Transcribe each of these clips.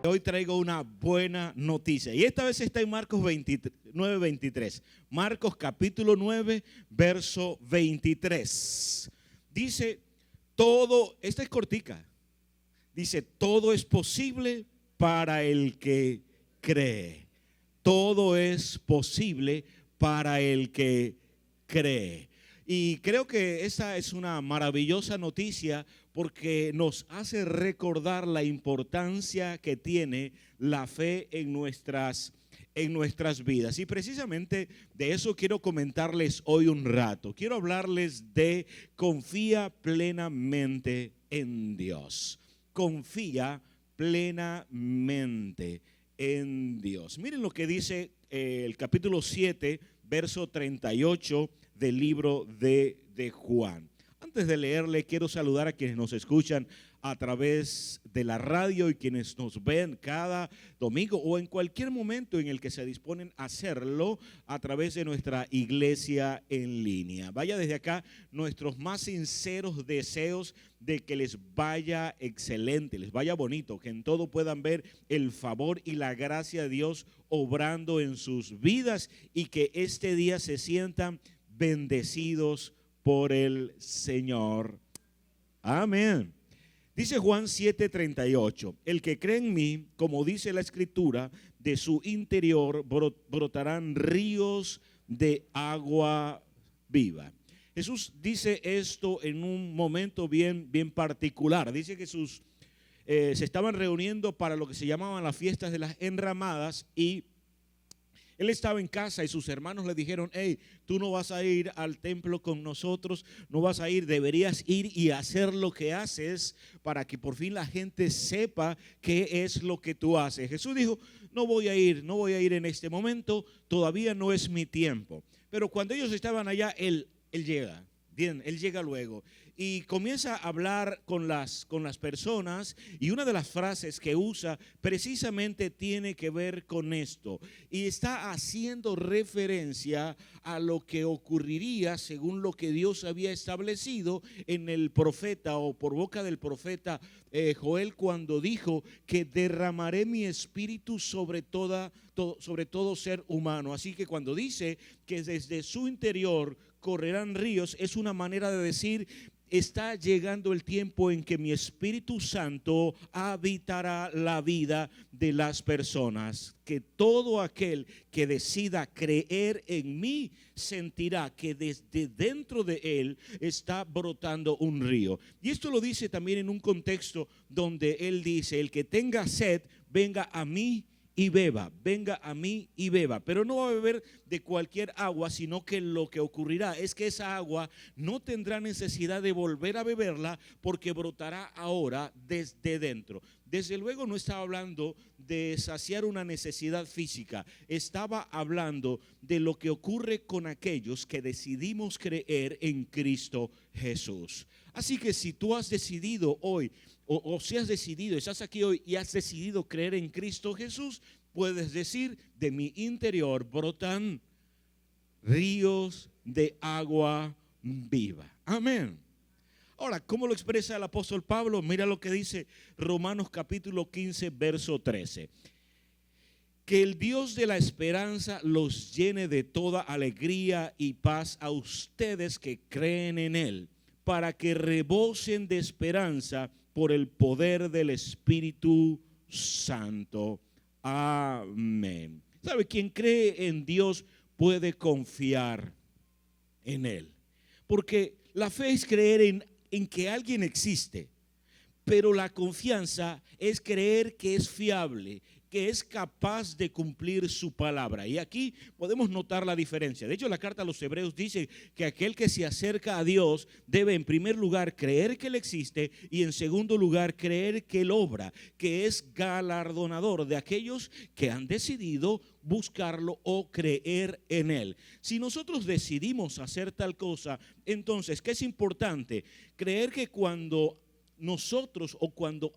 Hoy traigo una buena noticia y esta vez está en Marcos 9:23. Marcos capítulo 9, verso 23. Dice, esta es cortica, dice, todo es posible para el que cree. Todo es posible para el que cree. Y creo que esa es una maravillosa noticia porque nos hace recordar la importancia que tiene la fe en nuestras vidas. Y precisamente de eso quiero comentarles hoy un rato. Quiero hablarles de confía plenamente en Dios. Confía plenamente en Dios. Miren lo que dice el capítulo 7, verso 38 del libro de Juan. Antes de leerle, quiero saludar a quienes nos escuchan a través de la radio y quienes nos ven cada domingo o en cualquier momento en el que se disponen a hacerlo a través de nuestra iglesia en línea. Vaya desde acá nuestros más sinceros deseos de que les vaya excelente, les vaya bonito, que en todo puedan ver el favor y la gracia de Dios obrando en sus vidas y que este día se sientan bendecidos por el Señor. Amén. Dice Juan 7:38, el que cree en mí, como dice la Escritura, de su interior brotarán ríos de agua viva. Jesús dice esto en un momento bien particular. Dice que se estaban reuniendo para lo que se llamaban las fiestas de las enramadas y él estaba en casa y sus hermanos le dijeron, hey, tú no vas a ir al templo con nosotros, no vas a ir, deberías ir y hacer lo que haces para que por fin la gente sepa qué es lo que tú haces. Jesús dijo, no voy a ir en este momento, todavía no es mi tiempo. Pero cuando ellos estaban allá, él llega. Bien, él llega luego y comienza a hablar con las personas y una de las frases que usa precisamente tiene que ver con esto y está haciendo referencia a lo que ocurriría según lo que Dios había establecido en el profeta o por boca del profeta Joel cuando dijo que derramaré mi espíritu sobre todo ser humano. Así que cuando dice que desde su interior correrán ríos, es una manera de decir, está llegando el tiempo en que mi Espíritu Santo habitará la vida de las personas, que todo aquel que decida creer en mí sentirá que desde dentro de él está brotando un río. Y esto lo dice también en un contexto donde él dice, el que tenga sed, venga a mí y beba, venga a mí y beba, pero no va a beber de cualquier agua, sino que lo que ocurrirá es que esa agua no tendrá necesidad de volver a beberla porque brotará ahora desde dentro. Desde luego no estaba hablando de saciar una necesidad física, estaba hablando de lo que ocurre con aquellos que decidimos creer en Cristo Jesús. Así que si tú has decidido hoy o si has decidido, estás aquí hoy y has decidido creer en Cristo Jesús, puedes decir, de mi interior brotan ríos de agua viva. Amén. Ahora, ¿cómo lo expresa el apóstol Pablo? Mira lo que dice Romanos capítulo 15, verso 13. Que el Dios de la esperanza los llene de toda alegría y paz a ustedes que creen en Él, para que rebosen de esperanza por el poder del Espíritu Santo. Amén. ¿Sabe? Quien cree en Dios puede confiar en Él. Porque la fe es creer en que alguien existe, pero la confianza es creer que es fiable, que es capaz de cumplir su palabra. Y aquí podemos notar la diferencia. De hecho, la carta a los Hebreos dice que aquel que se acerca a Dios debe en primer lugar creer que Él existe y en segundo lugar creer que Él obra, que es galardonador de aquellos que han decidido buscarlo o creer en Él. Si nosotros decidimos hacer tal cosa, entonces, ¿qué es importante? Creer que cuando nosotros o cuando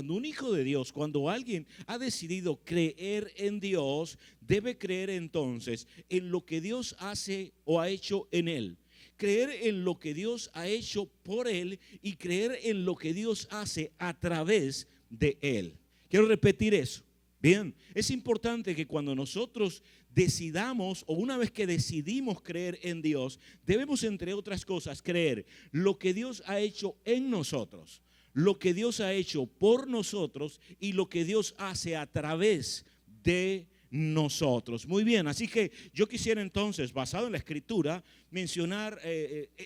un hijo de Dios, cuando alguien ha decidido creer en Dios, debe creer entonces en lo que Dios hace o ha hecho en él. Creer en lo que Dios ha hecho por él y creer en lo que Dios hace a través de él. Quiero repetir eso. Bien, es importante que cuando nosotros decidamos o una vez que decidimos creer en Dios, debemos entre otras cosas creer lo que Dios ha hecho en nosotros, lo que Dios ha hecho por nosotros y lo que Dios hace a través de nosotros. Muy bien, así que yo quisiera entonces, basado en la Escritura, mencionar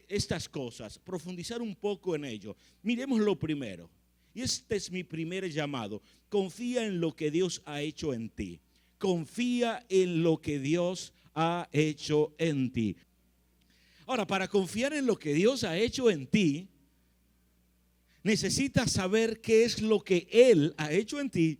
estas cosas, profundizar un poco en ello. Miremos lo primero. Y este es mi primer llamado. Confía en lo que Dios ha hecho en ti. Confía en lo que Dios ha hecho en ti. Ahora, para confiar en lo que Dios ha hecho en ti, necesitas saber qué es lo que Él ha hecho en ti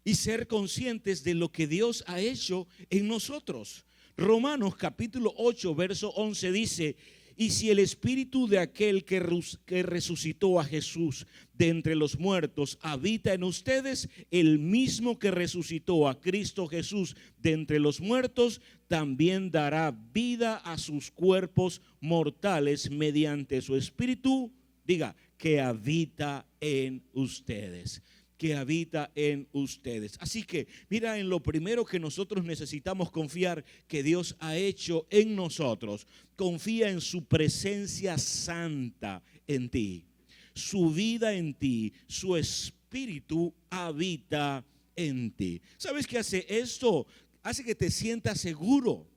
y ser conscientes de lo que Dios ha hecho en nosotros. Romanos capítulo 8, verso 11 dice: y si el espíritu de aquel que resucitó a Jesús de entre los muertos habita en ustedes, el mismo que resucitó a Cristo Jesús de entre los muertos, también dará vida a sus cuerpos mortales mediante su espíritu, diga, que habita en ustedes. Que habita en ustedes. Así que mira, en lo primero que nosotros necesitamos confiar que Dios ha hecho en nosotros, confía en su presencia santa en ti, su vida en ti, su espíritu habita en ti. ¿Sabes qué hace esto? Hace que te sientas seguro.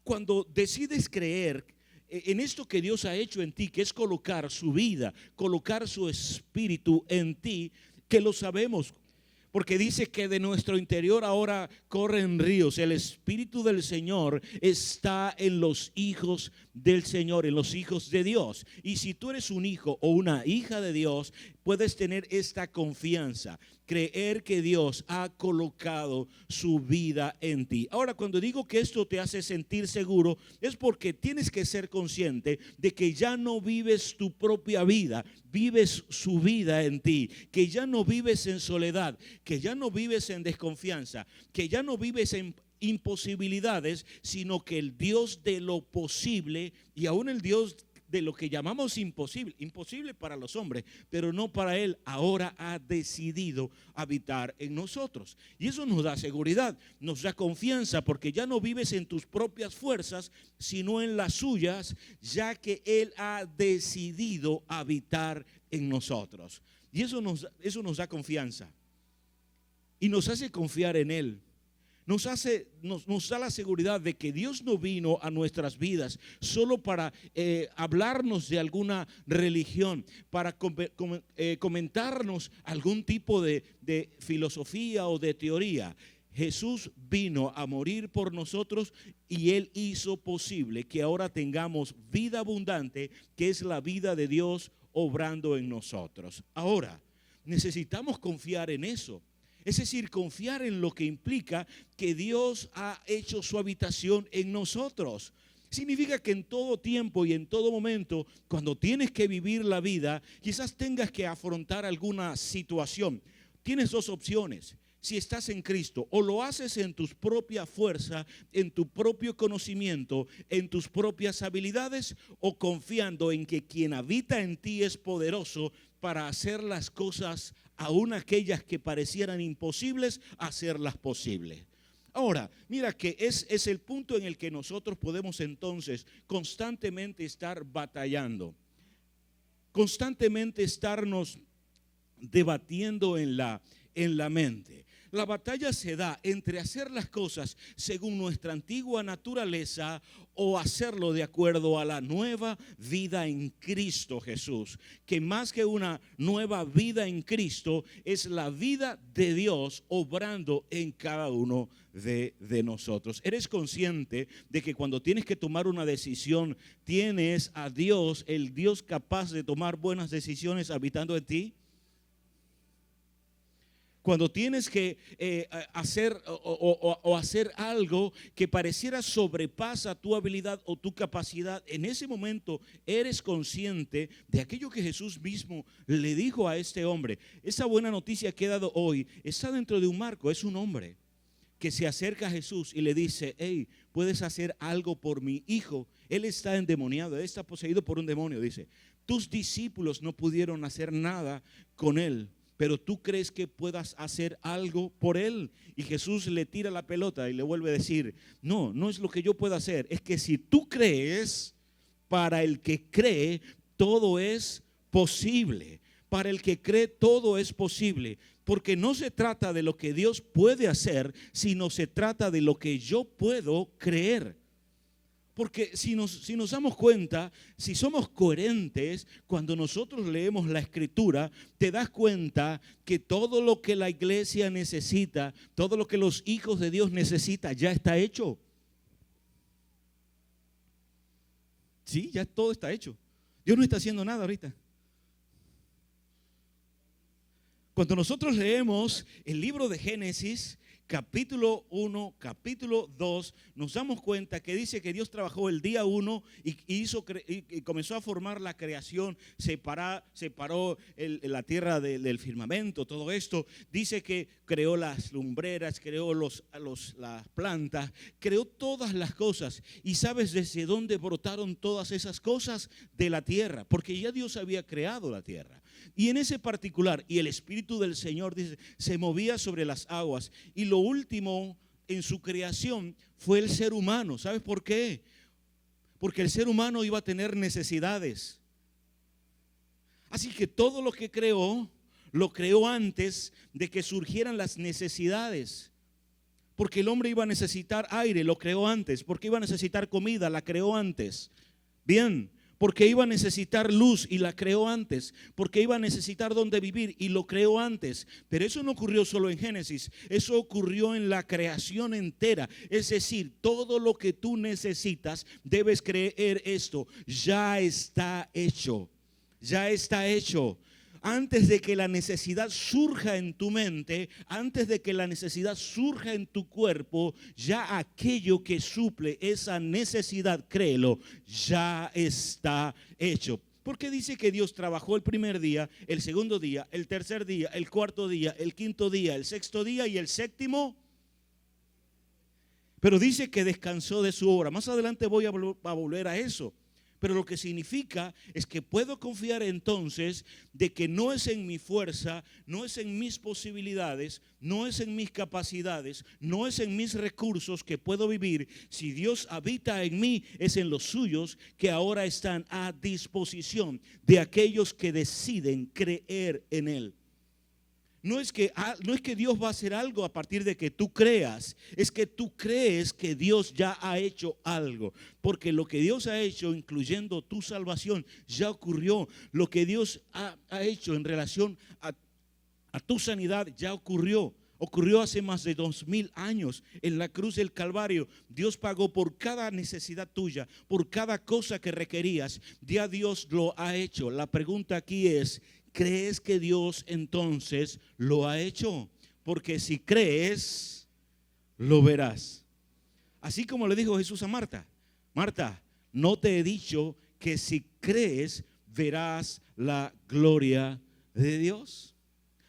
Cuando decides creer en esto que Dios ha hecho en ti, que es colocar su vida, colocar su espíritu en ti, que lo sabemos, porque dice que de nuestro interior ahora corren ríos. El Espíritu del Señor está en los hijos del Señor, en los hijos de Dios. Y si tú eres un hijo o una hija de Dios, puedes tener esta confianza, creer que Dios ha colocado su vida en ti. Ahora, cuando digo que esto te hace sentir seguro, es porque tienes que ser consciente de que ya no vives tu propia vida, vives su vida en ti, que ya no vives en soledad, que ya no vives en desconfianza, que ya no vives en imposibilidades, sino que el Dios de lo posible y aún el Dios de lo que llamamos imposible, imposible para los hombres, pero no para Él, ahora ha decidido habitar en nosotros. Y eso nos da seguridad, nos da confianza, porque ya no vives en tus propias fuerzas, sino en las suyas, ya que Él ha decidido habitar en nosotros. Y eso nos da confianza y nos hace confiar en Él. Nos da la seguridad de que Dios no vino a nuestras vidas solo para hablarnos de alguna religión, para comentarnos algún tipo de filosofía o de teoría. Jesús vino a morir por nosotros y Él hizo posible que ahora tengamos vida abundante, que es la vida de Dios obrando en nosotros. Ahora, necesitamos confiar en eso. Es decir, confiar en lo que implica que Dios ha hecho su habitación en nosotros. Significa que en todo tiempo y en todo momento, cuando tienes que vivir la vida, quizás tengas que afrontar alguna situación. Tienes dos opciones. Si estás en Cristo, o lo haces en tus propias fuerzas, en tu propio conocimiento, en tus propias habilidades, o confiando en que quien habita en ti es poderoso para hacer las cosas, aún aquellas que parecieran imposibles, hacerlas posibles. Ahora, mira que es el punto en el que nosotros podemos entonces constantemente estar batallando, constantemente estarnos debatiendo en la mente. La batalla se da entre hacer las cosas según nuestra antigua naturaleza o hacerlo de acuerdo a la nueva vida en Cristo Jesús, que más que una nueva vida en Cristo es la vida de Dios obrando en cada uno de nosotros. ¿Eres consciente de que cuando tienes que tomar una decisión, tienes a Dios, el Dios capaz de tomar buenas decisiones habitando en ti? Cuando tienes que hacer hacer algo que pareciera sobrepasa tu habilidad o tu capacidad, en ese momento eres consciente de aquello que Jesús mismo le dijo a este hombre. Esa buena noticia que he dado hoy está dentro de un marco. Es un hombre que se acerca a Jesús y le dice: hey, ¿puedes hacer algo por mi hijo? Él está endemoniado, él está poseído por un demonio. Dice: tus discípulos no pudieron hacer nada con él, pero tú crees que puedas hacer algo por él. Y Jesús le tira la pelota y le vuelve a decir, no, no es lo que yo puedo hacer, es que si tú crees, para el que cree, todo es posible. Para el que cree, todo es posible. Porque no se trata de lo que Dios puede hacer, sino se trata de lo que yo puedo creer. Porque si nos damos cuenta, si somos coherentes, cuando nosotros leemos la Escritura, te das cuenta que todo lo que la iglesia necesita, todo lo que los hijos de Dios necesitan, ya está hecho. Sí, ya todo está hecho. Dios no está haciendo nada ahorita. Cuando nosotros leemos el libro de Génesis, capítulo 1, capítulo 2, nos damos cuenta que dice que Dios trabajó el día 1 y comenzó a formar la creación, separó la tierra del firmamento, todo esto. Dice que creó las lumbreras, creó las plantas, creó todas las cosas. ¿Y sabes desde dónde brotaron todas esas cosas? De la tierra, porque ya Dios había creado la tierra. Y en ese particular, y el Espíritu del Señor, dice, se movía sobre las aguas. Y lo último en su creación fue el ser humano. ¿Sabes por qué? Porque el ser humano iba a tener necesidades. Así que todo lo que creó, lo creó antes de que surgieran las necesidades. Porque el hombre iba a necesitar aire, lo creó antes. Porque iba a necesitar comida, la creó antes. Bien. Porque iba a necesitar luz y la creó antes. Porque iba a necesitar dónde vivir y lo creó antes. Pero eso no ocurrió solo en Génesis. Eso ocurrió en la creación entera. Es decir, todo lo que tú necesitas, debes creer esto. Ya está hecho. Ya está hecho. Antes de que la necesidad surja en tu mente, antes de que la necesidad surja en tu cuerpo, ya aquello que suple esa necesidad, créelo, ya está hecho. Porque dice que Dios trabajó el primer día, el segundo día, el tercer día, el cuarto día, el quinto día, el sexto día y el séptimo. Pero dice que descansó de su obra. Más adelante voy a volver a eso. Pero lo que significa es que puedo confiar entonces de que no es en mi fuerza, no es en mis posibilidades, no es en mis capacidades, no es en mis recursos que puedo vivir. Si Dios habita en mí, es en los suyos que ahora están a disposición de aquellos que deciden creer en Él. No es que Dios va a hacer algo a partir de que tú creas, es que tú crees que Dios ya ha hecho algo. Porque lo que Dios ha hecho, incluyendo tu salvación, ya ocurrió. Lo que Dios ha hecho en relación a tu sanidad ya ocurrió. Ocurrió hace más de 2000 años en la cruz del Calvario. Dios pagó por cada necesidad tuya, por cada cosa que requerías. Ya Dios lo ha hecho. La pregunta aquí es, ¿crees que Dios entonces lo ha hecho? Porque si crees, lo verás. Así como le dijo Jesús a Marta: Marta, no te he dicho que si crees, verás la gloria de Dios.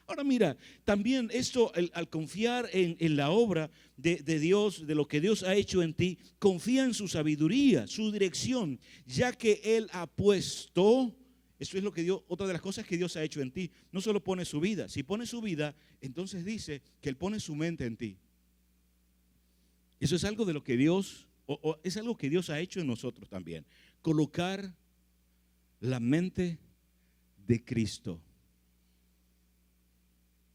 Ahora mira, también esto, al confiar en la obra de Dios, de lo que Dios ha hecho en ti, confía en su sabiduría, su dirección, ya que Él ha puesto. Eso es lo que Dios, otra de las cosas que Dios ha hecho en ti. No solo pone su vida. Si pone su vida, entonces dice que Él pone su mente en ti. Eso es algo de lo que Dios, es algo que Dios ha hecho en nosotros también. Colocar la mente de Cristo.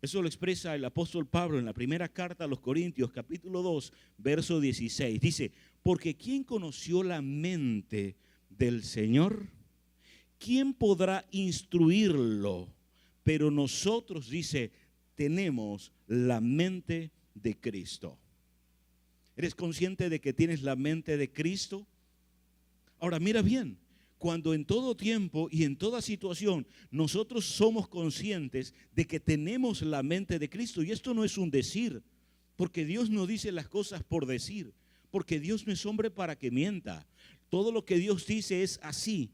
Eso lo expresa el apóstol Pablo en la primera carta a los Corintios, capítulo 2, verso 16. Dice, porque ¿quién conoció la mente del Señor? ¿Quién podrá instruirlo? Pero nosotros, dice, tenemos la mente de Cristo. ¿Eres consciente de que tienes la mente de Cristo? Ahora mira bien, cuando en todo tiempo y en toda situación nosotros somos conscientes de que tenemos la mente de Cristo, y esto no es un decir, porque Dios no dice las cosas por decir, porque Dios no es hombre para que mienta. Todo lo que Dios dice es así.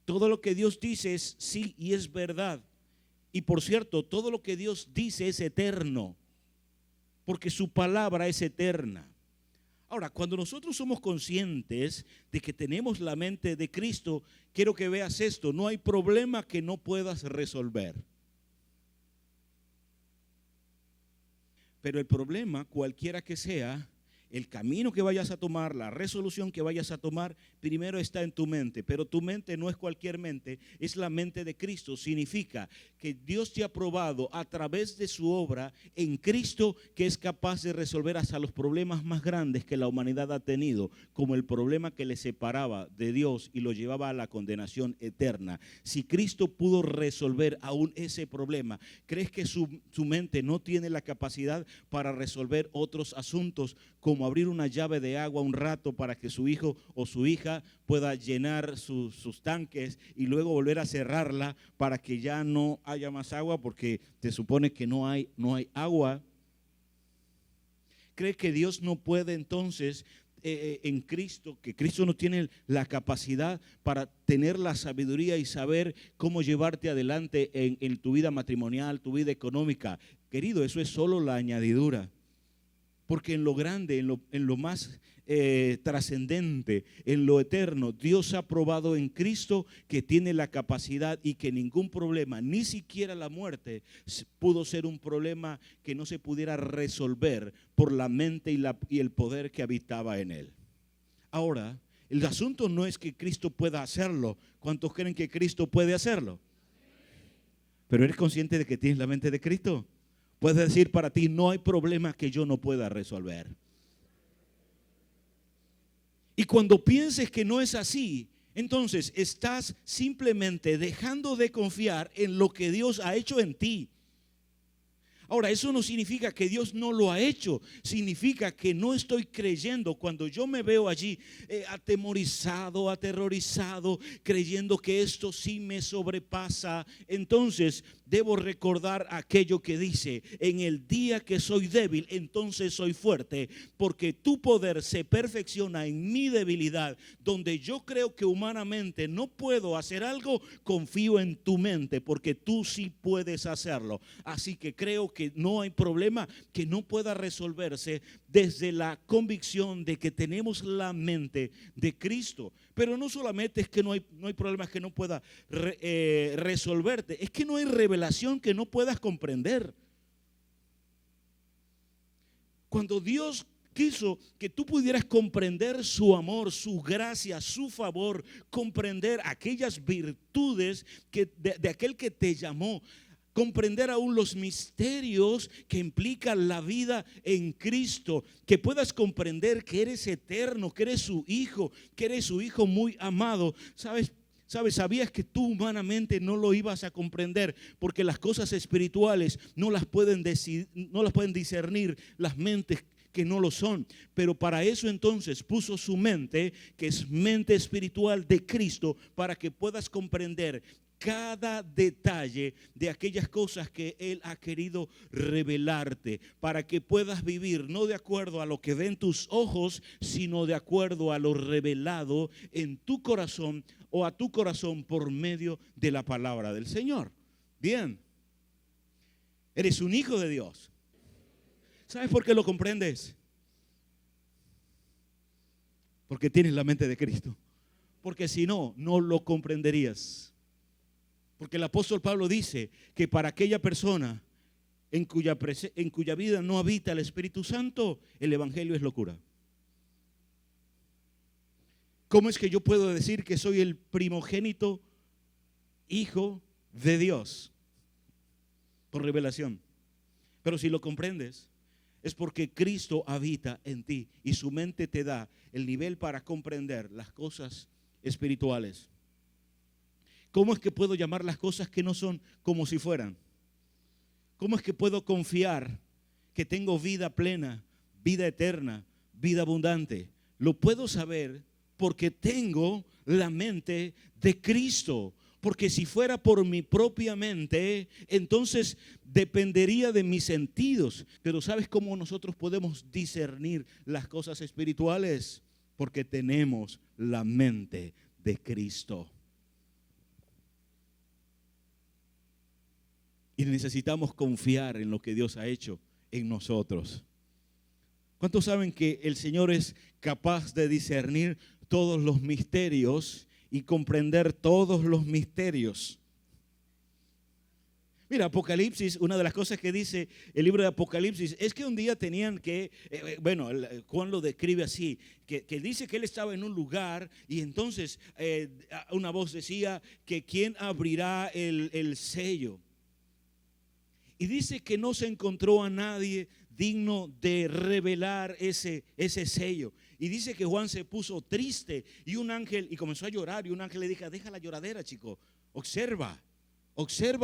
Todo lo que Dios dice es sí y es verdad. Y por cierto, todo lo que Dios dice es eterno, porque su palabra es eterna. Ahora, cuando nosotros somos conscientes de que tenemos la mente de Cristo, quiero que veas esto: no hay problema que no puedas resolver. Pero el problema, cualquiera que sea, el camino que vayas a tomar, la resolución que vayas a tomar, primero está en tu mente. Pero tu mente no es cualquier mente, es la mente de Cristo. Significa que Dios te ha probado a través de su obra en Cristo, que es capaz de resolver hasta los problemas más grandes que la humanidad ha tenido, como el problema que le separaba de Dios y lo llevaba a la condenación eterna. Si Cristo pudo resolver aún ese problema, ¿crees que su mente no tiene la capacidad para resolver otros asuntos, como abrir una llave de agua un rato para que su hijo o su hija pueda llenar sus tanques y luego volver a cerrarla para que ya no haya más agua porque se supone que no hay agua? ¿Cree que Dios no puede entonces en Cristo, que Cristo no tiene la capacidad para tener la sabiduría y saber cómo llevarte adelante en tu vida matrimonial, tu vida económica? Querido, eso es solo la añadidura. Porque en lo grande, en lo más trascendente, en lo eterno, Dios ha probado en Cristo que tiene la capacidad y que ningún problema, ni siquiera la muerte, pudo ser un problema que no se pudiera resolver por la mente y el poder que habitaba en él. Ahora, el asunto no es que Cristo pueda hacerlo. ¿Cuántos creen que Cristo puede hacerlo? Pero ¿eres consciente de que tienes la mente de Cristo? Puedes decir para ti, no hay problema que yo no pueda resolver. Y cuando pienses que no es así, entonces estás simplemente dejando de confiar en lo que Dios ha hecho en ti. Ahora, eso no significa que Dios no lo ha hecho, significa que no estoy creyendo cuando yo me veo allí atemorizado, aterrorizado, creyendo que esto sí me sobrepasa. Entonces debo recordar aquello que dice: en el día que soy débil, entonces soy fuerte, porque tu poder se perfecciona en mi debilidad. Donde yo creo que humanamente no puedo hacer algo, confío en tu mente, porque tú sí puedes hacerlo. Así que creo que no hay problema que no pueda resolverse desde la convicción de que tenemos la mente de Cristo. Pero no solamente es que no hay problemas que no pueda resolverte, es que no hay revelación que no puedas comprender. Cuando Dios quiso que tú pudieras comprender su amor, su gracia, su favor, comprender aquellas virtudes de aquel que te llamó, comprender aún los misterios que implican la vida en Cristo, que puedas comprender que eres eterno, que eres su hijo muy amado. ¿Sabías que tú humanamente no lo ibas a comprender? Porque las cosas espirituales no las pueden discernir las mentes que no lo son. Pero para eso entonces puso su mente, que es mente espiritual de Cristo, para que puedas comprender cada detalle de aquellas cosas que Él ha querido revelarte, para que puedas vivir no de acuerdo a lo que ven tus ojos, sino de acuerdo a lo revelado en tu corazón o a tu corazón por medio de la palabra del Señor. Bien, eres un hijo de Dios. ¿Sabes por qué lo comprendes? Porque tienes la mente de Cristo. Porque si no, no lo comprenderías. Porque el apóstol Pablo dice que para aquella persona en cuya vida no habita el Espíritu Santo, el evangelio es locura. ¿Cómo es que yo puedo decir que soy el primogénito hijo de Dios? Por revelación. Pero si lo comprendes, es porque Cristo habita en ti y su mente te da el nivel para comprender las cosas espirituales. ¿Cómo es que puedo llamar las cosas que no son como si fueran? ¿Cómo es que puedo confiar que tengo vida plena, vida eterna, vida abundante? Lo puedo saber porque tengo la mente de Cristo. Porque si fuera por mi propia mente, entonces dependería de mis sentidos. Pero ¿sabes cómo nosotros podemos discernir las cosas espirituales? Porque tenemos la mente de Cristo. Y necesitamos confiar en lo que Dios ha hecho en nosotros. ¿Cuántos saben que el Señor es capaz de discernir todos los misterios y comprender todos los misterios? Mira, Apocalipsis, una de las cosas que dice el libro de Apocalipsis es que un día tenían que, Juan lo describe así, que dice que él estaba en un lugar y entonces una voz decía que quién abrirá el sello. Y dice que no se encontró a nadie digno de revelar ese sello. Y dice que Juan se puso triste y un ángel, y comenzó a llorar, y un ángel le dijo: deja la lloradera, chico, observa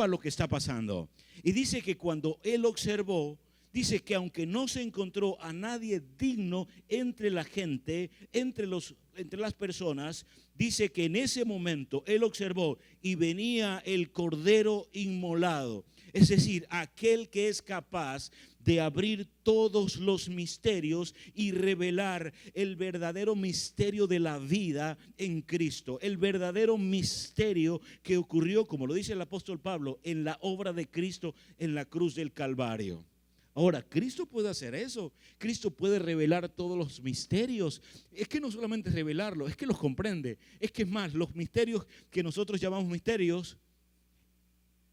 lo que está pasando. Y dice que cuando él observó, dice que aunque no se encontró a nadie digno entre la gente, entre las personas, dice que en ese momento él observó y venía el Cordero inmolado. Es decir, aquel que es capaz de abrir todos los misterios y revelar el verdadero misterio de la vida en Cristo. El verdadero misterio que ocurrió, como lo dice el apóstol Pablo, en la obra de Cristo en la cruz del Calvario. Ahora, Cristo puede hacer eso. Cristo puede revelar todos los misterios. Es que no solamente revelarlo, es que los comprende. Es que es más, los misterios que nosotros llamamos misterios,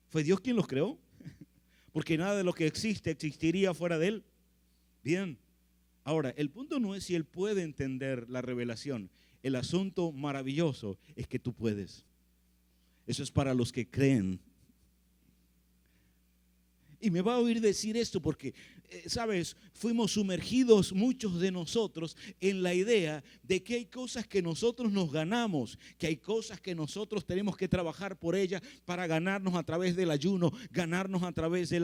¿fue Dios quien los creó? Porque nada de lo que existe existiría fuera de Él. Bien, ahora, el punto no es si Él puede entender la revelación. El asunto maravilloso es que tú puedes. Eso es para los que creen. Y me va a oír decir esto porque, ¿sabes? Fuimos sumergidos muchos de nosotros en la idea de que hay cosas que nosotros nos ganamos, que hay cosas que nosotros tenemos que trabajar por ellas para ganarnos a través del ayuno, ganarnos a través de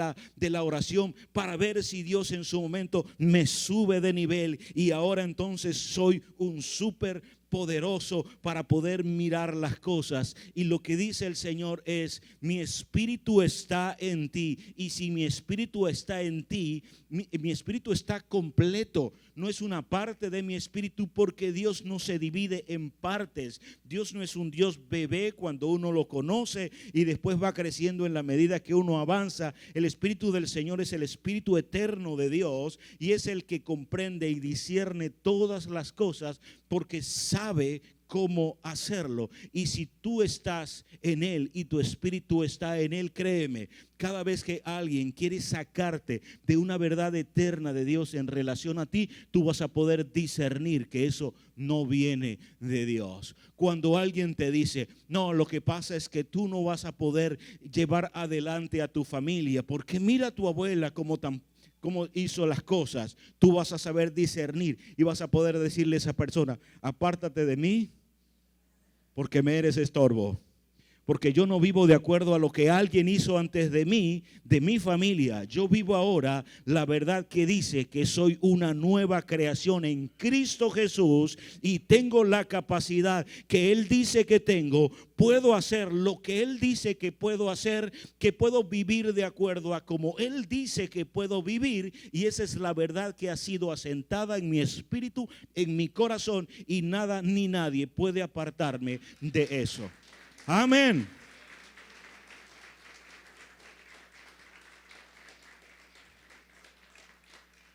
la oración, para ver si Dios en su momento me sube de nivel y ahora entonces soy un súper poderoso para poder mirar las cosas. Y lo que dice el Señor es: mi espíritu está en ti, y si mi espíritu está en ti, mi espíritu está completo. No es una parte de mi espíritu, porque Dios no se divide en partes. Dios no es un Dios bebé cuando uno lo conoce y después va creciendo en la medida que uno avanza. El espíritu del Señor es el espíritu eterno de Dios y es el que comprende y discierne todas las cosas, porque sabe cómo hacerlo. Y si tú estás en Él y tu espíritu está en Él, créeme, cada vez que alguien quiere sacarte de una verdad eterna de Dios en relación a ti, tú vas a poder discernir que eso no viene de Dios. Cuando alguien te dice: no, lo que pasa es que tú no vas a poder llevar adelante a tu familia, porque mira a tu abuela como hizo las cosas, tú vas a saber discernir y vas a poder decirle a esa persona: apártate de mí, porque me eres estorbo. Porque yo no vivo de acuerdo a lo que alguien hizo antes de mí, de mi familia. Yo vivo ahora la verdad que dice que soy una nueva creación en Cristo Jesús y tengo la capacidad que Él dice que tengo. Puedo hacer lo que Él dice que puedo hacer, que puedo vivir de acuerdo a como Él dice que puedo vivir. Y esa es la verdad que ha sido asentada en mi espíritu, en mi corazón, y nada ni nadie puede apartarme de eso. Amén.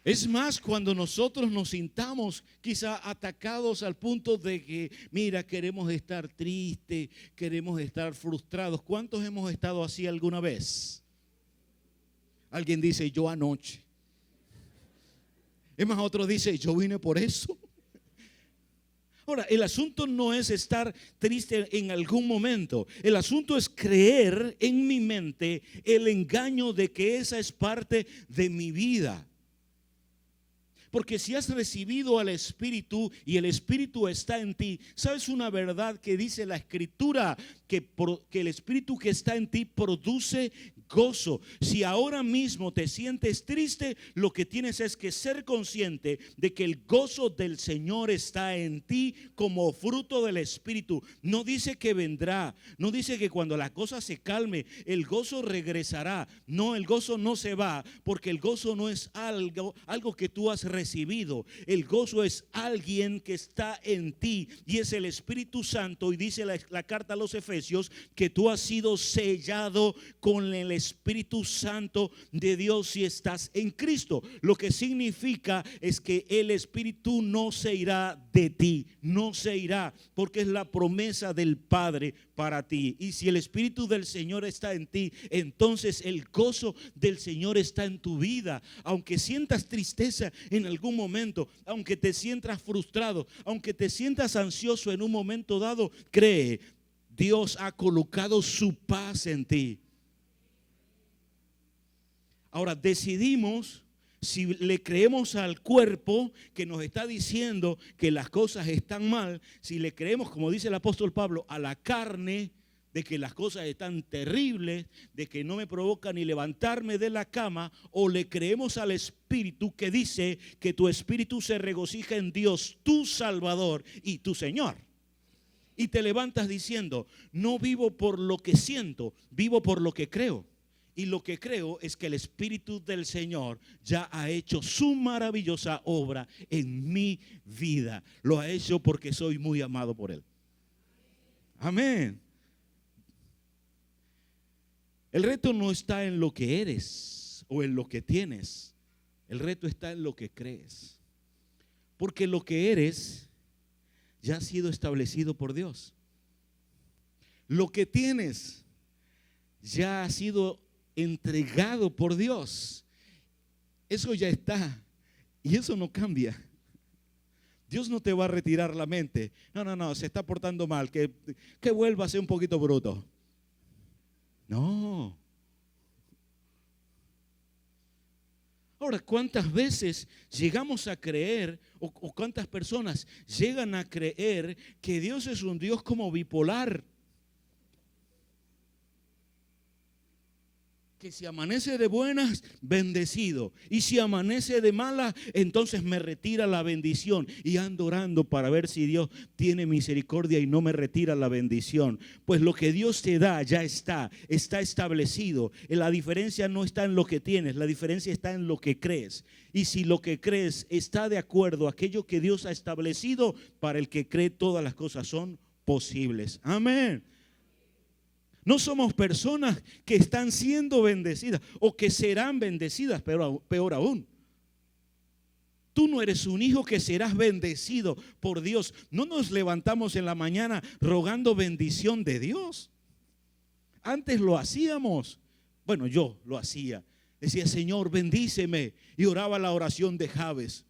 Es más, cuando nosotros nos sintamos quizá atacados al punto de que, mira, queremos estar tristes, queremos estar frustrados. ¿Cuántos hemos estado así alguna vez? Alguien dice: yo anoche. Es más, otro dice: yo vine por eso. Ahora, el asunto no es estar triste en algún momento. El asunto es creer en mi mente el engaño de que esa es parte de mi vida. Porque si has recibido al Espíritu y el Espíritu está en ti, ¿sabes una verdad que dice la Escritura? Que el Espíritu que está en ti produce gozo. Si ahora mismo te sientes triste, lo que tienes es que ser consciente de que el gozo del Señor está en ti como fruto del Espíritu. No dice que vendrá, no dice que cuando la cosa se calme, el gozo regresará. No, el gozo no se va, porque el gozo no es algo que tú has recibido. El gozo es alguien que está en ti y es el Espíritu Santo. Y dice la carta a los Efesios que tú has sido sellado con el Espíritu Espíritu Santo de Dios si estás en Cristo. Lo que significa es que el Espíritu no se irá de ti, no se irá, porque es la promesa del Padre para ti. Y si el Espíritu del Señor está en ti, entonces el gozo del Señor está en tu vida. Aunque sientas tristeza en algún momento, aunque te sientas frustrado, aunque te sientas ansioso en un momento dado, cree, Dios ha colocado su paz en ti. Ahora decidimos si le creemos al cuerpo que nos está diciendo que las cosas están mal, si le creemos, como dice el apóstol Pablo, a la carne, de que las cosas están terribles, de que no me provoca ni levantarme de la cama, o le creemos al Espíritu que dice que tu espíritu se regocija en Dios, tu Salvador y tu Señor. Y te levantas diciendo, no vivo por lo que siento, vivo por lo que creo. Y lo que creo es que el Espíritu del Señor ya ha hecho su maravillosa obra en mi vida. Lo ha hecho porque soy muy amado por Él. Amén. El reto no está en lo que eres o en lo que tienes. El reto está en lo que crees. Porque lo que eres ya ha sido establecido por Dios. Lo que tienes ya ha sido entregado por Dios. Eso ya está. Y eso no cambia. Dios no te va a retirar la mente. No, se está portando mal. Que vuelva a ser un poquito bruto. No. Ahora, ¿cuántas veces llegamos a creer o cuántas personas llegan a creer que Dios es un Dios como bipolar? Que si amanece de buenas, bendecido. Y si amanece de malas, entonces me retira la bendición. Y ando orando para ver si Dios tiene misericordia y no me retira la bendición. Pues lo que Dios te da ya está establecido. La diferencia no está en lo que tienes, la diferencia está en lo que crees. Y si lo que crees está de acuerdo a aquello que Dios ha establecido, para el que cree todas las cosas son posibles. Amén. No somos personas que están siendo bendecidas o que serán bendecidas, pero peor aún. Tú no eres un hijo que serás bendecido por Dios. No nos levantamos en la mañana rogando bendición de Dios. Antes lo hacíamos. Bueno, yo lo hacía. Decía, Señor, bendíceme. Y oraba la oración de Jabes.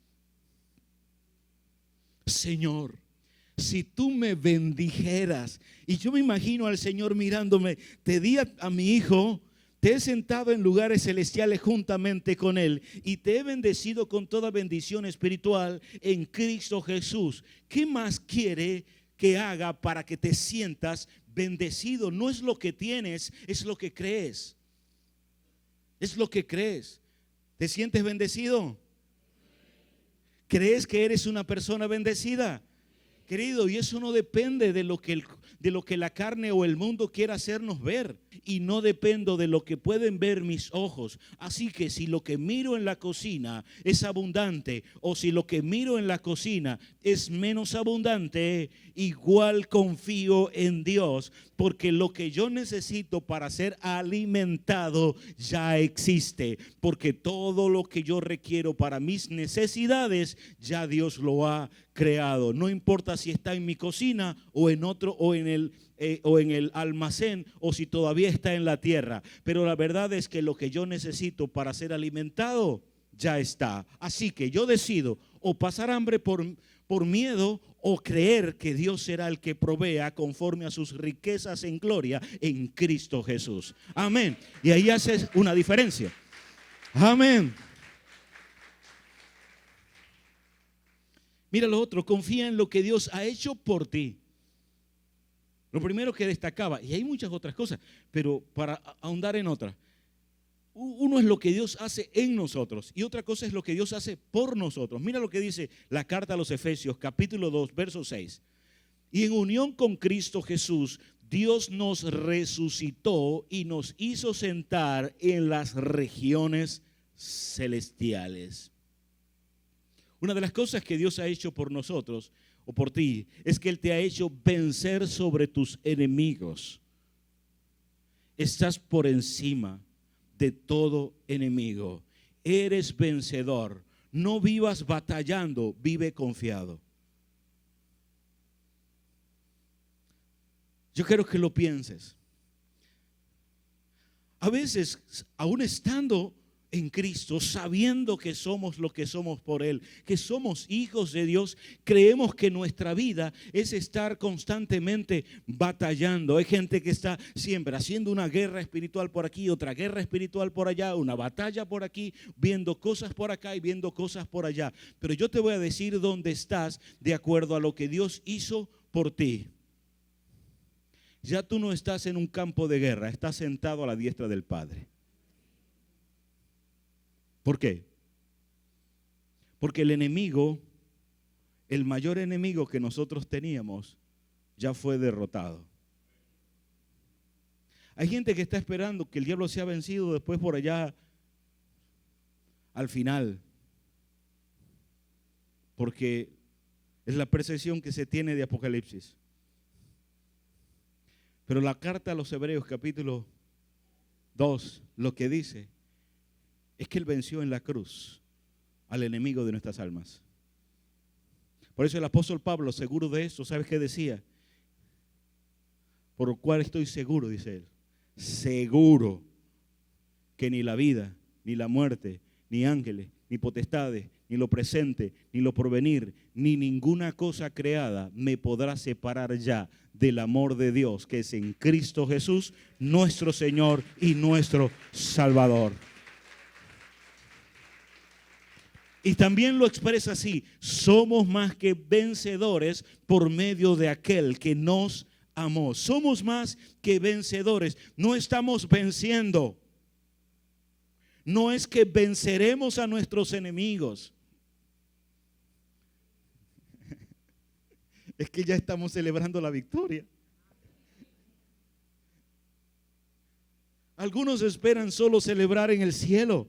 Señor, si tú me bendijeras. Y yo me imagino al Señor mirándome. Te di a mi hijo, te he sentado en lugares celestiales juntamente con él y te he bendecido con toda bendición espiritual en Cristo Jesús. ¿Qué más quiere que haga para que te sientas bendecido? No es lo que tienes, es lo que crees. Es lo que crees. ¿Te sientes bendecido? ¿Crees que eres una persona bendecida? Querido, y eso no depende de lo que la carne o el mundo quiera hacernos ver. Y no dependo de lo que pueden ver mis ojos. Así que si lo que miro en la cocina es abundante, o si lo que miro en la cocina es menos abundante, igual confío en Dios. Porque lo que yo necesito para ser alimentado ya existe. Porque todo lo que yo requiero para mis necesidades, ya Dios lo ha creado. No importa si está en mi cocina o en otro o en el almacén o si todavía está en la tierra. Pero la verdad es que lo que yo necesito para ser alimentado ya está. Así que yo decido o pasar hambre por miedo o creer que Dios será el que provea conforme a sus riquezas en gloria en Cristo Jesús. Amén. Y ahí hace una diferencia. Amén. Mira lo otro, confía en lo que Dios ha hecho por ti. Lo primero que destacaba, y hay muchas otras cosas, pero para ahondar en otra. Uno es lo que Dios hace en nosotros y otra cosa es lo que Dios hace por nosotros. Mira lo que dice la carta a los Efesios, capítulo 2, verso 6. Y en unión con Cristo Jesús, Dios nos resucitó y nos hizo sentar en las regiones celestiales. Una de las cosas que Dios ha hecho por nosotros o por ti es que Él te ha hecho vencer sobre tus enemigos. Estás por encima. de todo enemigo. Eres vencedor. No vivas batallando, vive confiado. Yo quiero que lo pienses. A veces, aún estando en Cristo, sabiendo que somos lo que somos por Él, que somos hijos de Dios, creemos que nuestra vida es estar constantemente batallando. Hay gente que está siempre haciendo una guerra espiritual por aquí, otra guerra espiritual por allá, una batalla por aquí, viendo cosas por acá y viendo cosas por allá. Pero yo te voy a decir dónde estás de acuerdo a lo que Dios hizo por ti. Ya tú no estás en un campo de guerra, estás sentado a la diestra del Padre. ¿Por qué? Porque el enemigo, el mayor enemigo que nosotros teníamos, ya fue derrotado. Hay gente que está esperando que el diablo sea vencido después por allá al final, porque es la percepción que se tiene de Apocalipsis. Pero la carta a los Hebreos capítulo 2 lo que dice es que Él venció en la cruz al enemigo de nuestras almas. Por eso el apóstol Pablo, seguro de esto, ¿sabes qué decía? Por lo cual estoy seguro, dice él, seguro que ni la vida, ni la muerte, ni ángeles, ni potestades, ni lo presente, ni lo porvenir, ni ninguna cosa creada me podrá separar ya del amor de Dios que es en Cristo Jesús, nuestro Señor y nuestro Salvador. Y también lo expresa así: somos más que vencedores por medio de aquel que nos amó. Somos más que vencedores. No estamos venciendo. No es que venceremos a nuestros enemigos. Es que ya estamos celebrando la victoria. Algunos esperan solo celebrar en el cielo.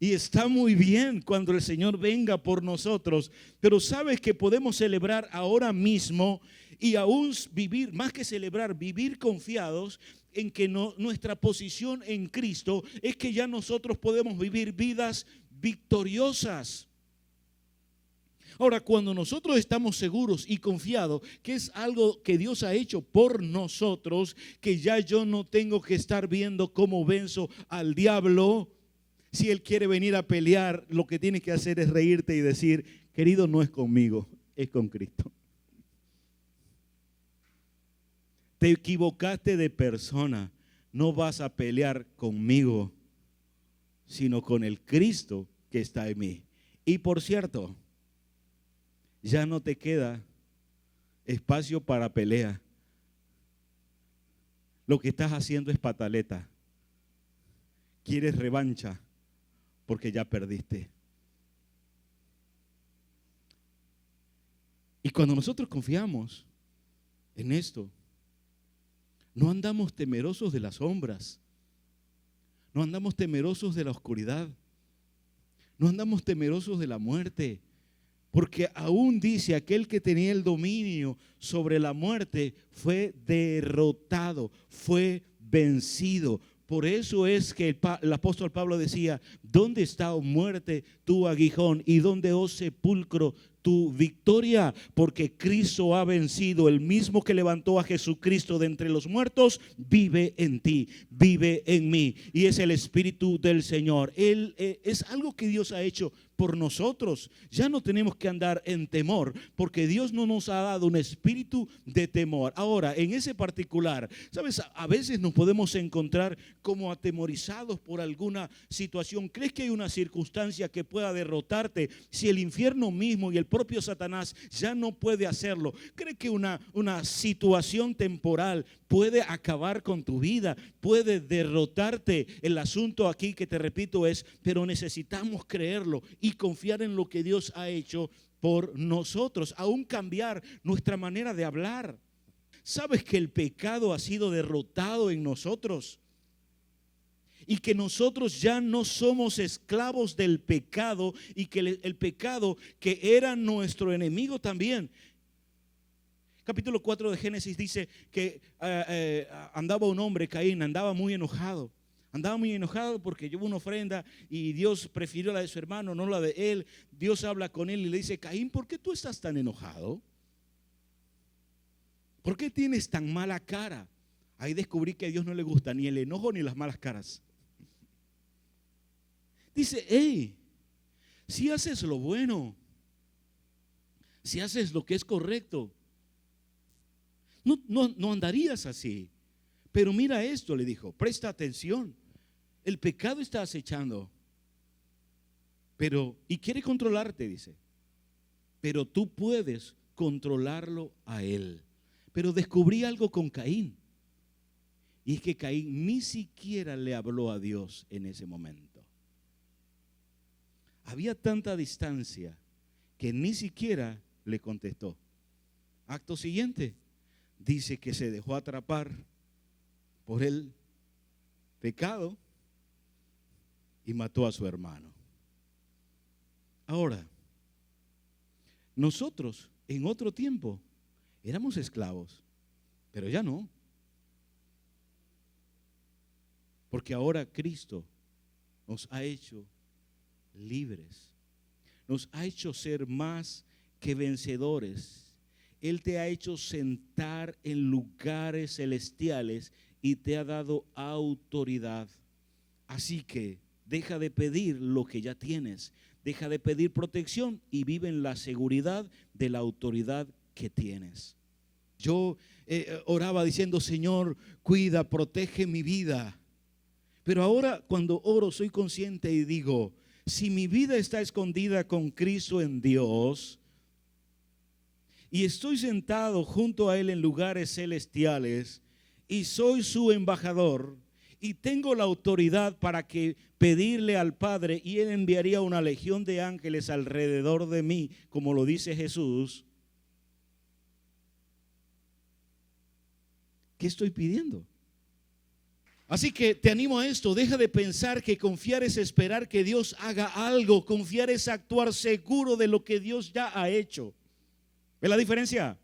Y está muy bien cuando el Señor venga por nosotros, pero sabes que podemos celebrar ahora mismo y aún vivir, más que celebrar, vivir confiados en que nuestra posición en Cristo es que ya nosotros podemos vivir vidas victoriosas. Ahora, cuando nosotros estamos seguros y confiados que es algo que Dios ha hecho por nosotros, que ya yo no tengo que estar viendo cómo venzo al diablo. Si él quiere venir a pelear, lo que tienes que hacer es reírte y decir: querido, no es conmigo, es con Cristo. Te equivocaste de persona, no vas a pelear conmigo, sino con el Cristo que está en mí. Y por cierto, ya no te queda espacio para pelea. Lo que estás haciendo es pataleta. Quieres revancha porque ya perdiste. Y cuando nosotros confiamos en esto, no andamos temerosos de las sombras, no andamos temerosos de la oscuridad, no andamos temerosos de la muerte, porque aún dice: aquel que tenía el dominio sobre la muerte fue derrotado, fue vencido. Por eso es que el apóstol Pablo decía: ¿dónde está, oh muerte, tu aguijón? ¿Y dónde, oh sepulcro, tu victoria? Porque Cristo ha vencido. El mismo que levantó a Jesucristo de entre los muertos vive en ti, vive en mí, y es el Espíritu del Señor. Él es algo que Dios ha hecho por nosotros. Ya no tenemos que andar en temor, porque Dios no nos ha dado un espíritu de temor. Ahora, en ese particular, ¿sabes? A veces nos podemos encontrar como atemorizados por alguna situación. ¿Crees que hay una circunstancia que pueda derrotarte si el infierno mismo y el propio Satanás ya no puede hacerlo? ¿Crees que una situación temporal puede acabar con tu vida, puede derrotarte? El asunto aquí, que te repito, es: pero necesitamos creerlo y confiar en lo que Dios ha hecho por nosotros, aún cambiar nuestra manera de hablar. ¿Sabes que el pecado ha sido derrotado en nosotros? Y que nosotros ya no somos esclavos del pecado, y que el pecado, que era nuestro enemigo también. Capítulo 4 de Génesis dice que andaba un hombre, Caín, andaba muy enojado. Andaba muy enojado porque llevó una ofrenda y Dios prefirió la de su hermano, no la de él. Dios habla con él y le dice: Caín, ¿por qué tú estás tan enojado? ¿Por qué tienes tan mala cara? Ahí descubrí que a Dios no le gusta ni el enojo ni las malas caras. Dice: hey, si haces lo bueno, si haces lo que es correcto, no andarías así. Pero mira esto, le dijo, presta atención. El pecado está acechando, y quiere controlarte, dice. Pero tú puedes controlarlo a él. Pero descubrí algo con Caín. Y es que Caín ni siquiera le habló a Dios en ese momento. Había tanta distancia que ni siquiera le contestó. Acto siguiente, dice que se dejó atrapar por el pecado y mató a su hermano. Ahora, nosotros en otro tiempo éramos esclavos, pero ya no. Porque ahora Cristo nos ha hecho libres, nos ha hecho ser más que vencedores. Él te ha hecho sentar en lugares celestiales y te ha dado autoridad. Así que deja de pedir lo que ya tienes, deja de pedir protección y vive en la seguridad de la autoridad que tienes. Yo oraba diciendo: Señor, cuida, protege mi vida. Pero ahora cuando oro soy consciente y digo: si mi vida está escondida con Cristo en Dios y estoy sentado junto a Él en lugares celestiales y soy su embajador y tengo la autoridad para que pedirle al Padre y Él enviaría una legión de ángeles alrededor de mí, como lo dice Jesús, ¿qué estoy pidiendo? Así que te animo a esto: deja de pensar que confiar es esperar que Dios haga algo. Confiar es actuar seguro de lo que Dios ya ha hecho. ¿Ves la diferencia?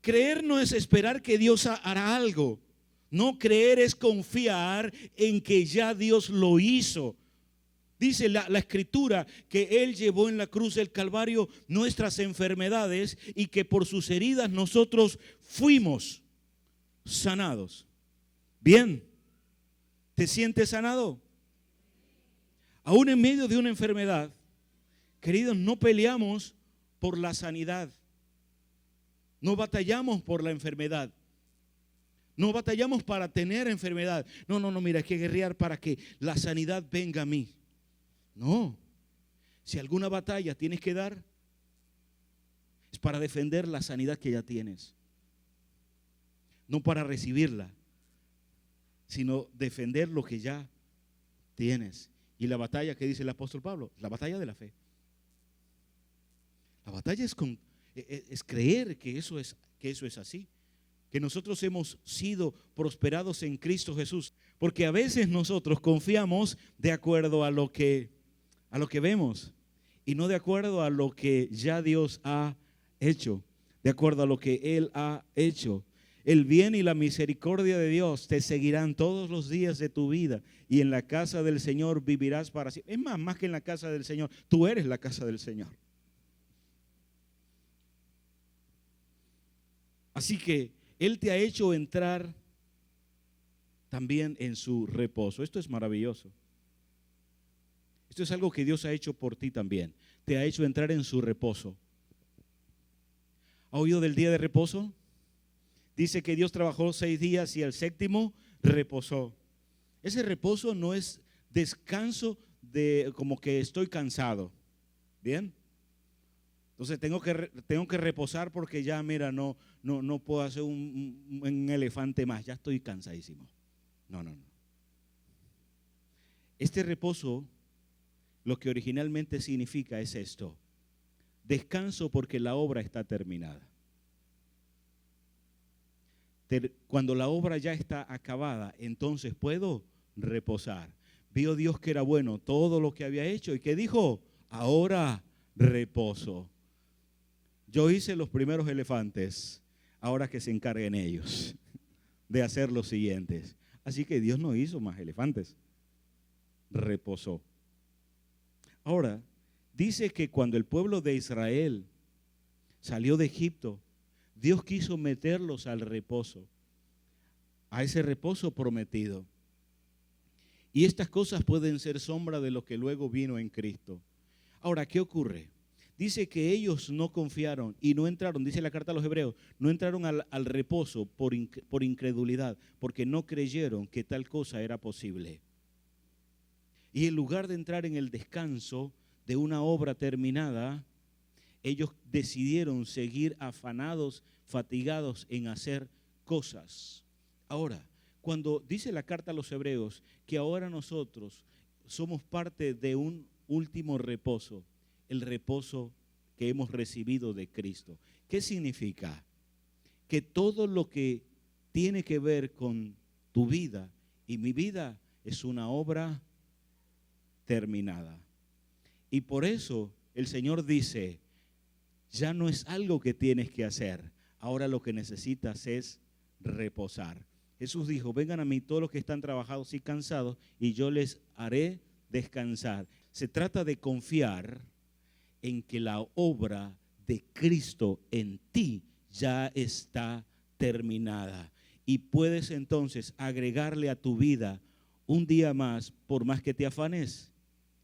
Creer no es esperar que Dios hará algo. No, creer es confiar en que ya Dios lo hizo. Dice la Escritura que Él llevó en la cruz del Calvario nuestras enfermedades y que por sus heridas nosotros fuimos sanados. Bien, ¿te sientes sanado? Aún en medio de una enfermedad, queridos, no peleamos por la sanidad. No batallamos por la enfermedad. No batallamos para tener enfermedad. No, mira, hay que guerrear para que la sanidad venga a mí. No, si alguna batalla tienes que dar, es para defender la sanidad que ya tienes. No para recibirla, sino defender lo que ya tienes. Y la batalla que dice el apóstol Pablo, la batalla de la fe. La batalla es creer que eso es así, que nosotros hemos sido prosperados en Cristo Jesús, porque a veces nosotros confiamos de acuerdo a lo que vemos y no de acuerdo a lo que ya Dios ha hecho, de acuerdo a lo que Él ha hecho. El bien y la misericordia de Dios te seguirán todos los días de tu vida y en la casa del Señor vivirás para siempre. Es más que en la casa del Señor, tú eres la casa del Señor. Así que Él te ha hecho entrar también en su reposo. Esto es maravilloso. Esto es algo que Dios ha hecho por ti también. Te ha hecho entrar en su reposo. ¿Ha oído del día de reposo? Dice que Dios trabajó 6 días y el séptimo reposó. Ese reposo no es descanso de como que estoy cansado. ¿Bien? Entonces tengo que reposar porque ya, mira, no puedo hacer un elefante más. Ya estoy cansadísimo. No. Este reposo, lo que originalmente significa es esto: descanso porque la obra está terminada. Cuando la obra ya está acabada, entonces puedo reposar. Vio Dios que era bueno todo lo que había hecho y que dijo: ahora reposo. Yo hice los primeros elefantes, ahora que se encarguen ellos de hacer los siguientes. Así que Dios no hizo más elefantes, reposó. Ahora, dice que cuando el pueblo de Israel salió de Egipto, Dios quiso meterlos al reposo, a ese reposo prometido. Y estas cosas pueden ser sombra de lo que luego vino en Cristo. Ahora, ¿qué ocurre? Dice que ellos no confiaron y no entraron, dice la carta a los Hebreos, no entraron al reposo por incredulidad, porque no creyeron que tal cosa era posible. Y en lugar de entrar en el descanso de una obra terminada, ellos decidieron seguir afanados, fatigados en hacer cosas. Ahora, cuando dice la carta a los Hebreos que ahora nosotros somos parte de un último reposo, el reposo que hemos recibido de Cristo. ¿Qué significa? Que todo lo que tiene que ver con tu vida y mi vida es una obra terminada. Y por eso el Señor dice, ya no es algo que tienes que hacer, ahora lo que necesitas es reposar. Jesús dijo, vengan a mí todos los que están trabajados y cansados y yo les haré descansar. Se trata de confiar en que la obra de Cristo en ti ya está terminada. Y puedes entonces agregarle a tu vida un día más por más que te afanes.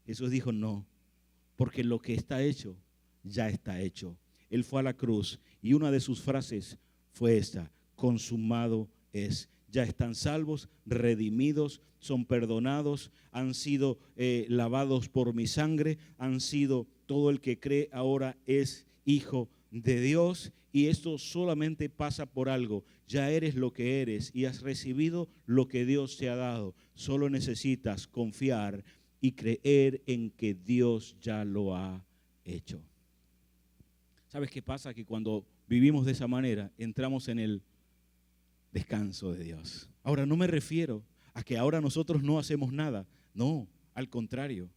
Jesús dijo, no, porque lo que está hecho, ya está hecho. Él fue a la cruz y una de sus frases fue esta, consumado es. Ya están salvos, redimidos, son perdonados, han sido lavados por mi sangre, han sido, todo el que cree ahora es hijo de Dios. Y esto solamente pasa por algo, ya eres lo que eres y has recibido lo que Dios te ha dado. Solo necesitas confiar y creer en que Dios ya lo ha hecho. ¿Sabes qué pasa? Que cuando vivimos de esa manera, entramos en el descanso de Dios. Ahora, no me refiero a que ahora nosotros no hacemos nada. No, al contrario.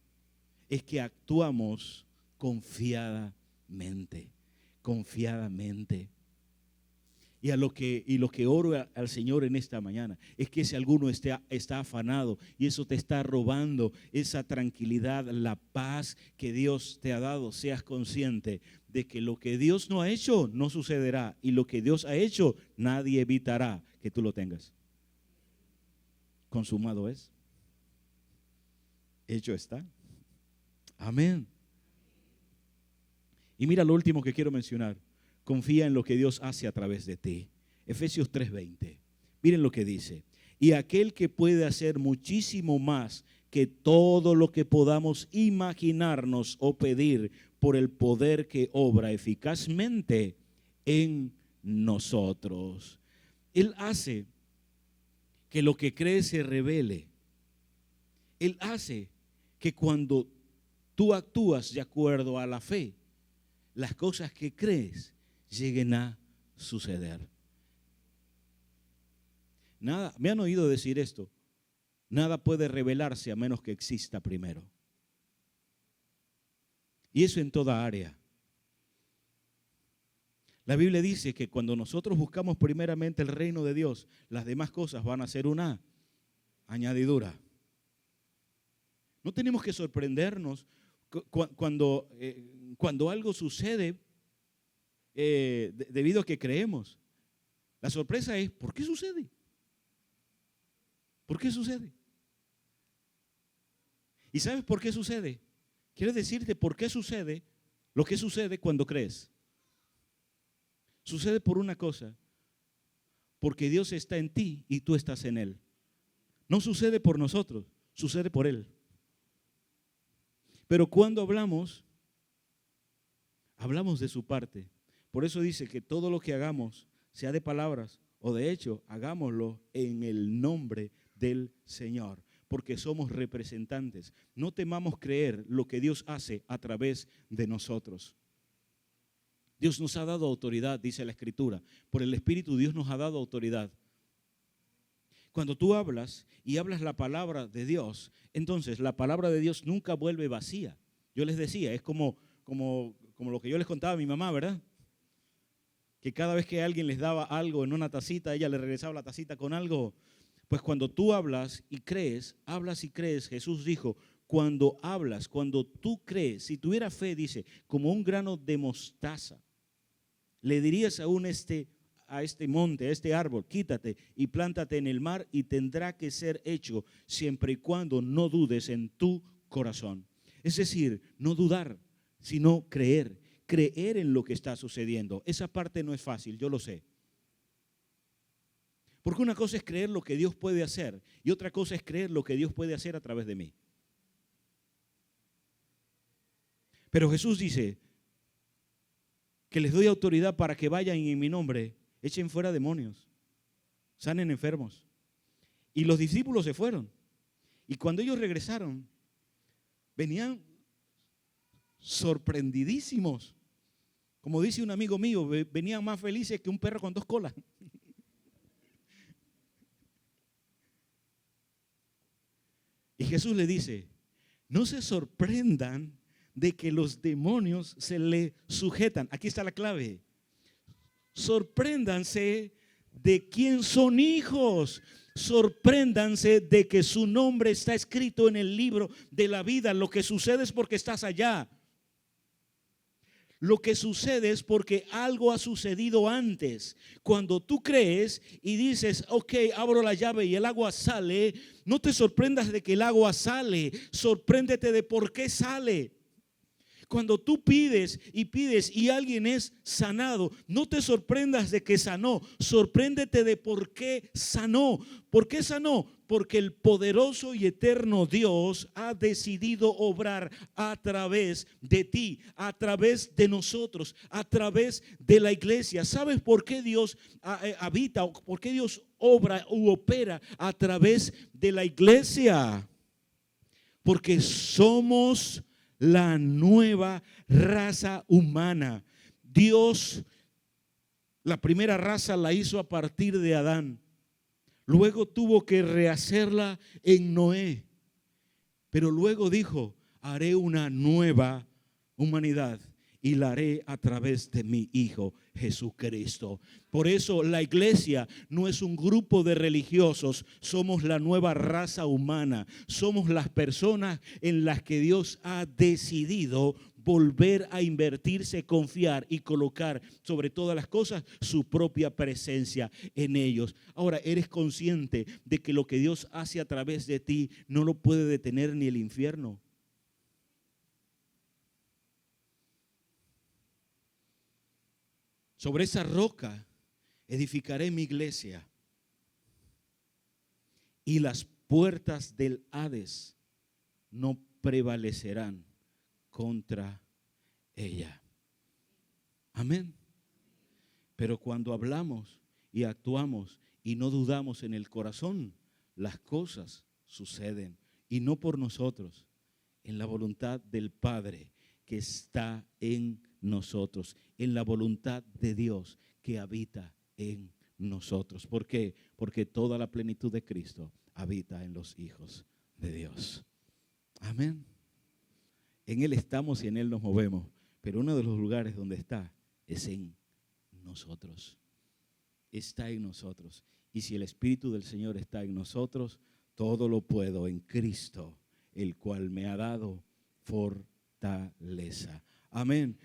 Es que actuamos confiadamente. Y lo que oro al Señor en esta mañana es que si alguno está afanado y eso te está robando esa tranquilidad, la paz que Dios te ha dado, seas consciente de que lo que Dios no ha hecho no sucederá y lo que Dios ha hecho nadie evitará que tú lo tengas. Consumado es. Hecho está. Amén. Y mira lo último que quiero mencionar. Confía en lo que Dios hace a través de ti. Efesios 3:20. Miren lo que dice. Y aquel que puede hacer muchísimo más que todo lo que podamos imaginarnos o pedir por el poder que obra eficazmente en nosotros. Él hace que lo que crees se revele. Él hace que cuando tú actúas de acuerdo a la fe, las cosas que crees lleguen a suceder. Nada, me han oído decir esto, nada puede revelarse a menos que exista primero. Y eso en toda área. La Biblia dice que cuando nosotros buscamos primeramente el reino de Dios, las demás cosas van a ser una añadidura. No tenemos que sorprendernos cuando algo sucede debido a que creemos. La sorpresa es, ¿por qué sucede? ¿Por qué sucede? ¿Y sabes por qué sucede? Quiero decirte por qué sucede lo que sucede cuando crees. Sucede por una cosa, porque Dios está en ti y tú estás en Él. No sucede por nosotros, sucede por Él. Pero cuando hablamos de su parte. Por eso dice que todo lo que hagamos, sea de palabras o de hecho, hagámoslo en el nombre del Señor, porque somos representantes. No temamos creer lo que Dios hace a través de nosotros. Dios nos ha dado autoridad, dice la Escritura. Por el Espíritu Dios nos ha dado autoridad. Cuando tú hablas y hablas la palabra de Dios, entonces la palabra de Dios nunca vuelve vacía. Yo les decía, es como lo que yo les contaba a mi mamá, ¿verdad? Que cada vez que alguien les daba algo en una tacita, ella le regresaba la tacita con algo. Pues cuando tú hablas y crees, Jesús dijo, cuando hablas, cuando tú crees, si tuviera fe, dice, como un grano de mostaza, le dirías a este monte, a este árbol, quítate y plántate en el mar y tendrá que ser hecho siempre y cuando no dudes en tu corazón. Es decir, no dudar, sino creer en lo que está sucediendo. Esa parte no es fácil, yo lo sé. Porque una cosa es creer lo que Dios puede hacer y otra cosa es creer lo que Dios puede hacer a través de mí. Pero Jesús dice que les doy autoridad para que vayan y en mi nombre echen fuera demonios, sanen enfermos. Y los discípulos se fueron. Y cuando ellos regresaron, venían sorprendidísimos. Como dice un amigo mío, venían más felices que un perro con 2 colas. Y Jesús le dice, no se sorprendan de que los demonios se le sujetan. Aquí está la clave. Sorpréndanse de quién son hijos. Sorpréndanse de que su nombre está escrito en el libro de la vida. Lo que sucede es porque estás allá. Lo que sucede es porque algo ha sucedido antes. Cuando tú crees y dices, ok, abro la llave y el agua sale, no te sorprendas de que el agua sale, sorpréndete de por qué sale. Cuando tú pides y alguien es sanado, no te sorprendas de que sanó, sorpréndete de por qué sanó. ¿Por qué sanó? Porque el poderoso y eterno Dios ha decidido obrar a través de ti, a través de nosotros, a través de la iglesia. ¿Sabes por qué Dios habita, por qué Dios obra u opera a través de la iglesia? Porque somos la nueva raza humana. Dios, la primera raza la hizo a partir de Adán. Luego tuvo que rehacerla en Noé. Pero luego dijo, haré una nueva humanidad y la haré a través de mi Hijo Jesucristo. Por eso la iglesia no es un grupo de religiosos, somos la nueva raza humana. Somos las personas en las que Dios ha decidido volver a invertirse, confiar y colocar sobre todas las cosas su propia presencia en ellos. Ahora, ¿eres consciente de que lo que Dios hace a través de ti no lo puede detener ni el infierno? Sobre esa roca edificaré mi iglesia y las puertas del Hades no prevalecerán contra ella. Amén. Pero cuando hablamos y actuamos y no dudamos en el corazón, las cosas suceden. Y no por nosotros, en la voluntad del Padre que está en nosotros, en la voluntad de Dios que habita en nosotros. ¿Por qué? Porque toda la plenitud de Cristo habita en los hijos de Dios. Amén. En Él estamos y en Él nos movemos, pero uno de los lugares donde está es en nosotros. Está en nosotros. Y si el Espíritu del Señor está en nosotros, todo lo puedo en Cristo, el cual me ha dado fortaleza. Amén.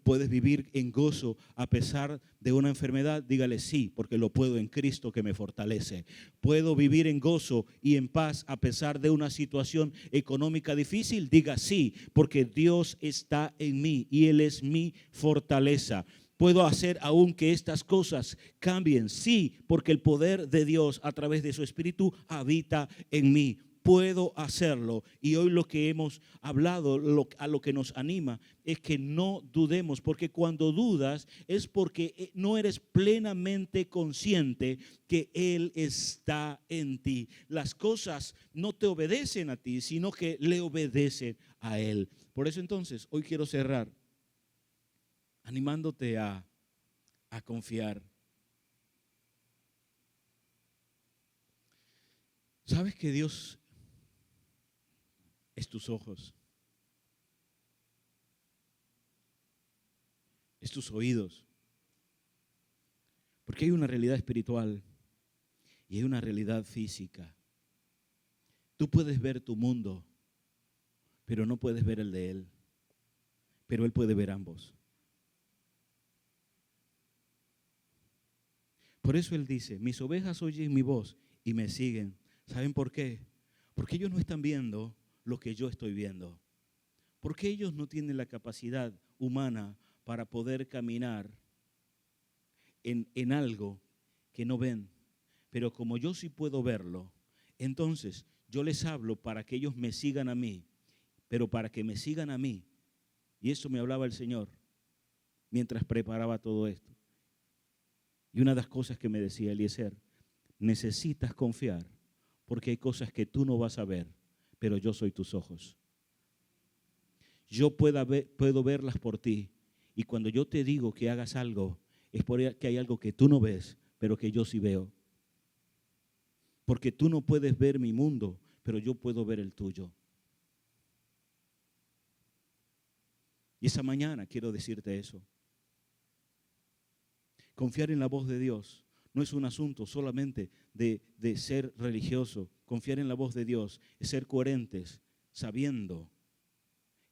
Puedes vivir en gozo a pesar de una enfermedad. Dígale sí, porque lo puedo en Cristo que me fortalece. Puedo vivir en gozo y en paz a pesar de una situación económica difícil. Diga sí, porque Dios está en mí y Él es mi fortaleza. Puedo hacer aún que estas cosas cambien. Sí, porque el poder de Dios a través de su Espíritu habita en mí. Puedo hacerlo. Y hoy lo que hemos hablado, a lo que nos anima, es que no dudemos, porque cuando dudas es porque no eres plenamente consciente que Él está en ti. Las cosas no te obedecen a ti, sino que le obedecen a Él. Por eso entonces, hoy quiero cerrar animándote a confiar. ¿Sabes que Dios es tus ojos? Es tus oídos. Porque hay una realidad espiritual y hay una realidad física. Tú puedes ver tu mundo, pero no puedes ver el de Él. Pero Él puede ver ambos. Por eso Él dice, mis ovejas oyen mi voz y me siguen. ¿Saben por qué? Porque ellos no están viendo lo que yo estoy viendo. Porque ellos no tienen la capacidad humana para poder caminar en algo que no ven. Pero como yo sí puedo verlo, entonces yo les hablo para que ellos me sigan a mí. Pero para que me sigan a mí, y eso me hablaba el Señor mientras preparaba todo esto. Y una de las cosas que me decía Eliezer, necesitas confiar porque hay cosas que tú no vas a ver, pero yo soy tus ojos. Yo puedo verlas por ti. Y cuando yo te digo que hagas algo, es porque hay algo que tú no ves, pero que yo sí veo. Porque tú no puedes ver mi mundo, pero yo puedo ver el tuyo. Y esa mañana quiero decirte eso. Confiar en la voz de Dios no es un asunto solamente de ser religioso. Confiar en la voz de Dios es ser coherentes, sabiendo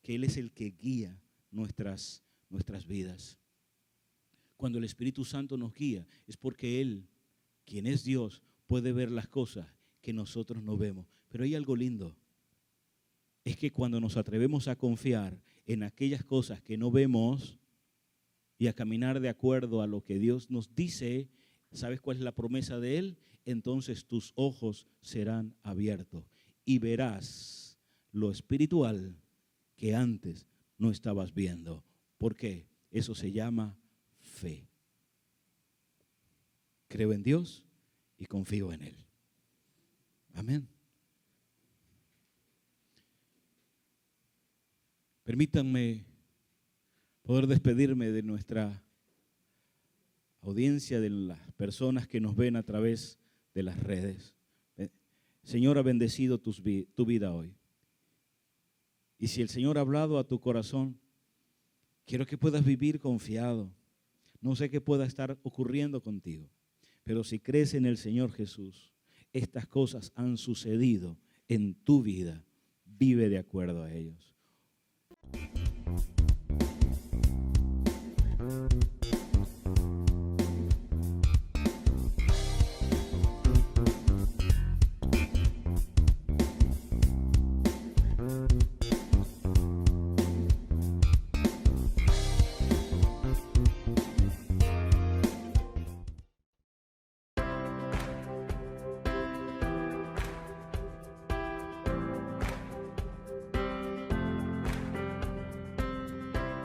que Él es el que guía nuestras vidas. Cuando el Espíritu Santo nos guía, es porque Él, quien es Dios, puede ver las cosas que nosotros no vemos. Pero hay algo lindo. Es que cuando nos atrevemos a confiar en aquellas cosas que no vemos y a caminar de acuerdo a lo que Dios nos dice, ¿sabes cuál es la promesa de Él? Entonces tus ojos serán abiertos y verás lo espiritual que antes no estabas viendo. ¿Por qué? Eso se llama fe. Creo en Dios y confío en Él. Amén. Permítanme poder despedirme de nuestra audiencia, de las personas que nos ven a través de las redes. Señor ha bendecido tu vida hoy. Y si el Señor ha hablado a tu corazón, quiero que puedas vivir confiado. No sé qué pueda estar ocurriendo contigo, pero si crees en el Señor Jesús, estas cosas han sucedido en tu vida. Vive de acuerdo a ellos.